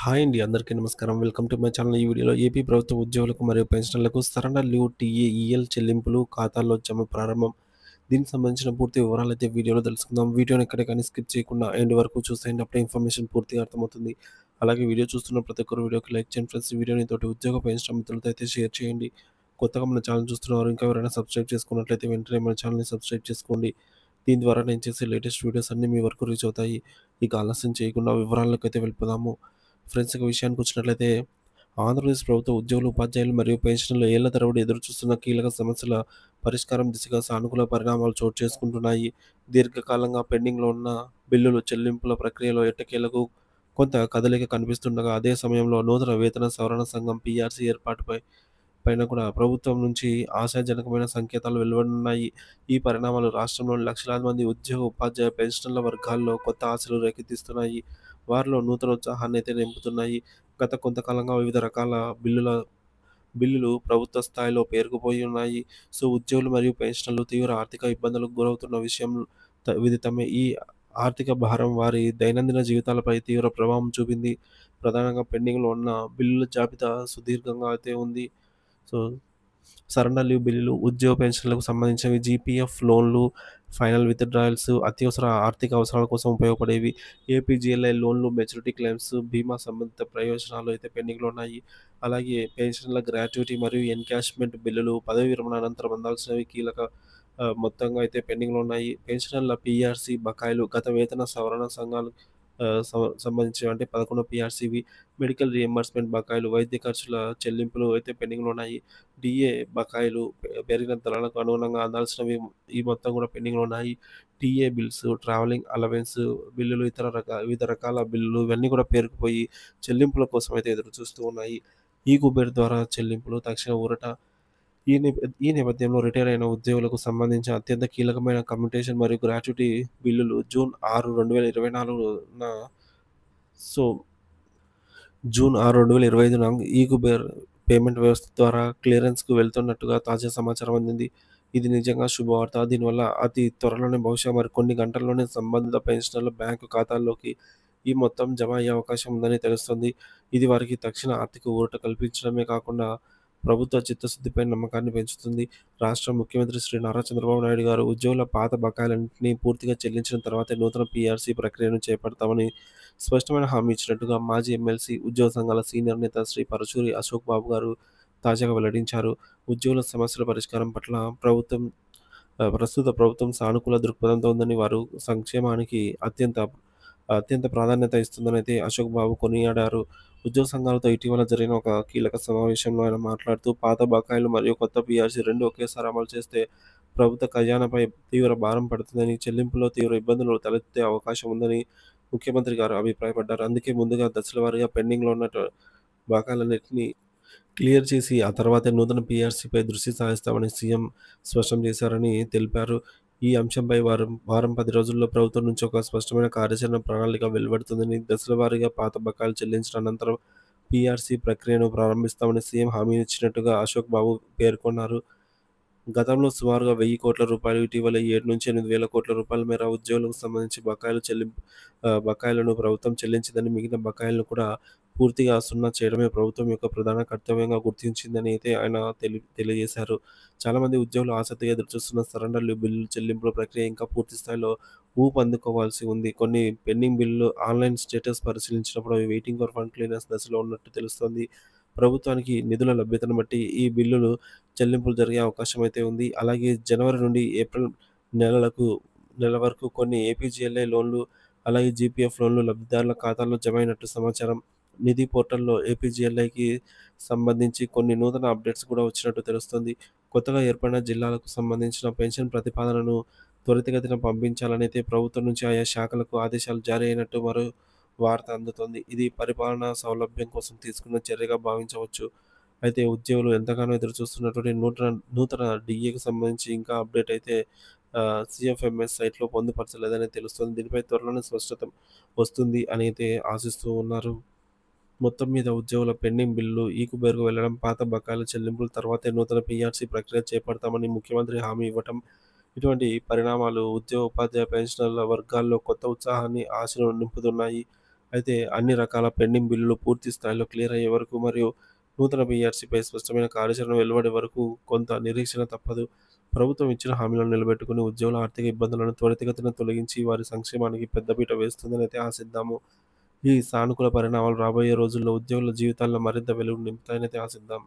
Hi అండి. అందరికీ నమస్కారం. Welcome to my channel. ఈ వీడియోలో ఏపీ ప్రభుత్వ ఉద్యోగులకు మరియు పెన్షనర్లకు సరెండర్ లీవ్ టీఏఈఎల్ చెల్లింపులు ఖాతాల్లో జమ ప్రారంభం. దీనికి సంబంధించిన పూర్తి వివరాలైతే వీడియోలో తెలుసుకుందాం. వీడియోని ఎక్కడ కానీ స్కిప్ చేయకుండా ఎండ్ వరకు చూసేయండి. అప్పుడే ఇన్ఫర్మేషన్ పూర్తిగా అర్థమవుతుంది. అలాగే వీడియో చూస్తున్న ప్రతి ఒక్కరు వీడియోకి లైక్ చేయండి ఫ్రెండ్స్. ఈ వీడియోని తోటి ఉద్యోగ పెన్షన్ మిత్రులతో అయితే షేర్ చేయండి. కొత్తగా మన ఛానల్ చూస్తున్నవారు ఇంకా ఎవరైనా సబ్స్క్రైబ్ చేసుకున్నట్లయితే వెంటనే మన ఛానల్‌ని సబ్స్క్రైబ్ చేసుకోండి. దీని ద్వారా నేను చేసే లేటెస్ట్ వీడియోస్ అన్నీ మీ వరకు రీచ్ అవుతాయి. ఇక ఆలస్యం చేయకుండా వివరాల్లోకైతే వెళ్ళిపోదాము. ఫ్రెండ్స్ ఇక విషయానికొచ్చినట్లయితే ఆంధ్రప్రదేశ్ ప్రభుత్వ ఉద్యోగులు, ఉపాధ్యాయులు మరియు పెన్షనర్లు ఏళ్ల తరబడి ఎదురుచూస్తున్న కీలక సమస్యల పరిష్కారం దిశగా సానుకూల పరిణామాలు చోటు చేసుకుంటున్నాయి. దీర్ఘకాలంగా పెండింగ్‌లో ఉన్న బిల్లులు చెల్లింపుల ప్రక్రియలో ఎట్టకేలకు కొంత కదలిక కనిపిస్తుండగా, అదే సమయంలో నూతన వేతన సవరణ సంఘం పీఆర్సీ ఏర్పాటుపై పైన కూడా ప్రభుత్వం నుంచి ఆశాజనకమైన సంకేతాలు వెలువడనున్నాయి. ఈ పరిణామాలు రాష్ట్రంలోని లక్షలాది మంది ఉద్యోగ, ఉపాధ్యాయ, పెన్షనర్ల వర్గాల్లో కొత్త ఆశలు రేకెత్తిస్తున్నాయి. వారిలో నూతన ఉత్సాహాన్నయితే నింపుతున్నాయి. గత కొంతకాలంగా వివిధ రకాల బిల్లులు ప్రభుత్వ స్థాయిలో పేరుకుపోయి ఉన్నాయి. సో, ఉద్యోగులు మరియు పెన్షనర్లు తీవ్ర ఆర్థిక ఇబ్బందులకు గురవుతున్న విషయం విదితమే. ఈ ఆర్థిక భారం వారి దైనందిన జీవితాలపై తీవ్ర ప్రభావం చూపింది. ప్రధానంగా పెండింగ్‌లో ఉన్న బిల్లుల జాబితా సుదీర్ఘంగా అయితే ఉంది. సో, సరెండర్ లీవ్ బిల్లులు, ఉద్యోగ పెన్షన్‌లకు సంబంధించినవి, జీపీఎఫ్ లోన్‌లు, ఫైనల్ విత్‌డ్రాయల్స్, అత్యవసర ఆర్థిక అవసరాల కోసం ఉపయోగపడేవి, ఏపీజీఎల్ఐ లోన్‌లు, మెచ్యూరిటీ క్లెయిమ్స్, బీమా సంబంధిత ప్రయోజనాలు అయితే పెండింగ్‌లో ఉన్నాయి. అలాగే పెన్షన్‌ల గ్రాట్యుటీ మరియు ఎన్‌క్యాష్‌మెంట్ బిల్లులు, పదవీ విరమణ అనంతరం అందాల్సినవి కీలక మొత్తంగా అయితే పెండింగ్‌లో ఉన్నాయి. పెన్షనర్ల పీఆర్సీ బకాయిలు, గత వేతన సవరణ సంఘాలు సంబంధించినవి అంటే 11 పీఆర్సీవి, మెడికల్ రీయింబర్స్‌మెంట్ బకాయిలు, వైద్య ఖర్చుల చెల్లింపులు అయితే పెండింగ్‌లో ఉన్నాయి. డీఏ బకాయిలు పెరిగిన ధరలకు అనుగుణంగా అందాల్సినవి ఈ మొత్తం కూడా పెండింగ్‌లో ఉన్నాయి. టీఏ బిల్స్, ట్రావెలింగ్ అలవెన్స్ బిల్లులు, వివిధ రకాల బిల్లులు ఇవన్నీ కూడా పేరుకుపోయి చెల్లింపుల కోసం అయితే ఎదురు చూస్తూ ఉన్నాయి. ఈ కుబేర్ ద్వారా చెల్లింపులు తక్షణ ఊరట. ఈ నేపథ్యంలో రిటైర్ అయిన ఉద్యోగులకు సంబంధించిన అత్యంత కీలకమైన కమ్యుటేషన్ మరియు గ్రాట్యుటీ బిల్లులు జూన్ 6, 2024న సో, జూన్ 6, 2025న ఈ కుబేర్ పేమెంట్ వ్యవస్థ ద్వారా క్లియరెన్స్‌కు వెళ్తున్నట్టుగా తాజా సమాచారం అందింది. ఇది నిజంగా శుభవార్త. దీనివల్ల అతి త్వరలోనే బహుశా మరికొన్ని గంటల్లోనే సంబంధిత పెన్షనర్ల బ్యాంకు ఖాతాల్లోకి ఈ మొత్తం జమ అయ్యే అవకాశం ఉందని తెలుస్తోంది. ఇది వారికి తక్షణ ఆర్థిక ఊరట కల్పించడమే కాకుండా ప్రభుత్వ చిత్తశుద్ధిపై నమ్మకాన్ని పెంచుతుంది. రాష్ట్ర ముఖ్యమంత్రి శ్రీ నారా చంద్రబాబు నాయుడు గారు ఉద్యోగుల పాత బకాయిలన్నింటినీ పూర్తిగా చెల్లించిన తర్వాతే నూతన పీఆర్సీ ప్రక్రియను చేపడతామని స్పష్టమైన హామీ ఇచ్చినట్టుగా మాజీ ఎమ్మెల్సీ, ఉద్యోగ సంఘాల సీనియర్ నేత శ్రీ పరుచూరి అశోక్ బాబు గారు తాజాగా వెల్లడించారు. ఉద్యోగుల సమస్యల పరిష్కారం పట్ల ప్రస్తుత ప్రభుత్వం సానుకూల దృక్పథంతో ఉందని, వారు సంక్షేమానికి అత్యంత ప్రాధాన్యత ఇస్తుందనైతే అశోక్ బాబు కొనియాడారు. ఉద్యోగ సంఘాలతో ఇటీవల జరిగిన ఒక కీలక సమావేశంలో ఆయన మాట్లాడుతూ, పాత బకాయిలు మరియు కొత్త పీఆర్సీ రెండూ ఒకేసారి అమలు చేస్తే ప్రభుత్వ ఖజానాపై తీవ్ర భారం పడుతుందని, చెల్లింపుల్లో తీవ్ర ఇబ్బందులు తలెత్తే అవకాశం ఉందని ముఖ్యమంత్రి గారు అభిప్రాయపడ్డారు. అందుకే ముందుగా దశల వారీగా పెండింగ్‌లో ఉన్న బకాయిలన్నిటిని క్లియర్ చేసి, ఆ తర్వాతే నూతన పీఆర్సీపై దృష్టి సారిస్తామని సీఎం స్పష్టం చేశారని తెలిపారు. ఈ అంశంపై వారం 10 రోజుల్లో ప్రభుత్వం నుంచి ఒక స్పష్టమైన కార్యాచరణ ప్రణాళిక వెలువడుతుందని, దశల వారీగా పాత బకాయిలు చెల్లించిన అనంతరం పీఆర్సీ ప్రక్రియను ప్రారంభిస్తామని సీఎం హామీ ఇచ్చినట్టుగా అశోక్ బాబు పేర్కొన్నారు. గతంలో సుమారుగా రూ. 1,000 కోట్ల, ఇటీవల 7-8 వేల కోట్ల రూపాయల మేర ఉద్యోగులకు సంబంధించి బకాయిలను ప్రభుత్వం చెల్లించిందని, మిగిలిన బకాయిలను కూడా పూర్తిగా సున్నా చేయడమే ప్రభుత్వం యొక్క ప్రధాన కర్తవ్యంగా గుర్తించిందని అయితే ఆయన తెలియజేశారు. చాలామంది ఉద్యోగులు ఆసక్తిగా ఎదురుచూస్తున్న సరెండర్ లీవ్ బిల్లుల చెల్లింపుల ప్రక్రియ ఇంకా పూర్తి స్థాయిలో ఊపందుకోవాల్సి ఉంది. కొన్ని పెండింగ్ బిల్లులు ఆన్‌లైన్ స్టేటస్ పరిశీలించినప్పుడు అవి వెయిటింగ్ ఫర్ ఫండ్ క్లియరెన్స్ దశలో ఉన్నట్టు తెలుస్తోంది. ప్రభుత్వానికి నిధుల లభ్యతను బట్టి ఈ బిల్లులు చెల్లింపులు జరిగే అవకాశం అయితే ఉంది. అలాగే జనవరి నుండి ఏప్రిల్ నెల వరకు కొన్ని ఏపీజీఎల్ఐ లోన్‌లు, అలాగే జీపీఎఫ్ లోన్‌లు లబ్ధిదారుల ఖాతాల్లో జమ అయినట్టు సమాచారం. నిధి పోర్టల్‌లో ఏపీజీఎల్ఐకి సంబంధించి కొన్ని నూతన అప్డేట్స్ కూడా వచ్చినట్టు తెలుస్తోంది. కొత్తగా ఏర్పడిన జిల్లాలకు సంబంధించిన పెన్షన్ ప్రతిపాదనను త్వరితగతిన పంపించాలనైతే ప్రభుత్వం నుంచి ఆయా శాఖలకు ఆదేశాలు జారీ అయినట్టు మరో వార్త అందుతోంది. ఇది పరిపాలనా సౌలభ్యం కోసం తీసుకున్న చర్యగా భావించవచ్చు. అయితే ఉద్యోగులు ఎంతగానో ఎదురుచూస్తున్నటువంటి నూతన డీఏకి సంబంధించి ఇంకా అప్డేట్ అయితే సీఎఫ్ఎంఎస్ సైట్‌లో పొందుపరచలేదని తెలుస్తోంది. దీనిపై త్వరలోనే స్పష్టత వస్తుంది అని అయితే ఆశిస్తూ ఉన్నారు. మొత్తం మీద ఉద్యోగుల పెండింగ్ బిల్లులు ఈ కుబేర్‌కు వెళ్లడం, పాత బకాయిల చెల్లింపుల తర్వాతే నూతన పీఆర్సీ ప్రక్రియ చేపడతామని ముఖ్యమంత్రి హామీ ఇవ్వటం, ఇటువంటి పరిణామాలు ఉద్యోగ, ఉపాధ్యాయ, పెన్షనర్ల వర్గాల్లో కొత్త ఉత్సాహాన్ని, ఆశను నింపుతున్నాయి. అయితే అన్ని రకాల పెండింగ్ బిల్లులు పూర్తి స్థాయిలో క్లియర్ అయ్యే వరకు మరియు నూతన పీఆర్సీపై స్పష్టమైన కార్యాచరణ వెలువడే వరకు కొంత నిరీక్షణ తప్పదు. ప్రభుత్వం ఇచ్చిన హామీలను నిలబెట్టుకుని ఉద్యోగుల ఆర్థిక ఇబ్బందులను త్వరితగతిన తొలగించి వారి సంక్షేమానికి పెద్దపీట వేస్తుందని అయితే ఆశిద్దాము. ఈ సానుకూల పరిణామాలు రాబోయే రోజుల్లో ఉద్యోగుల జీవితాల్లో మరింత వెలుగు నింపుతాయని అయితే ఆశిద్దాం.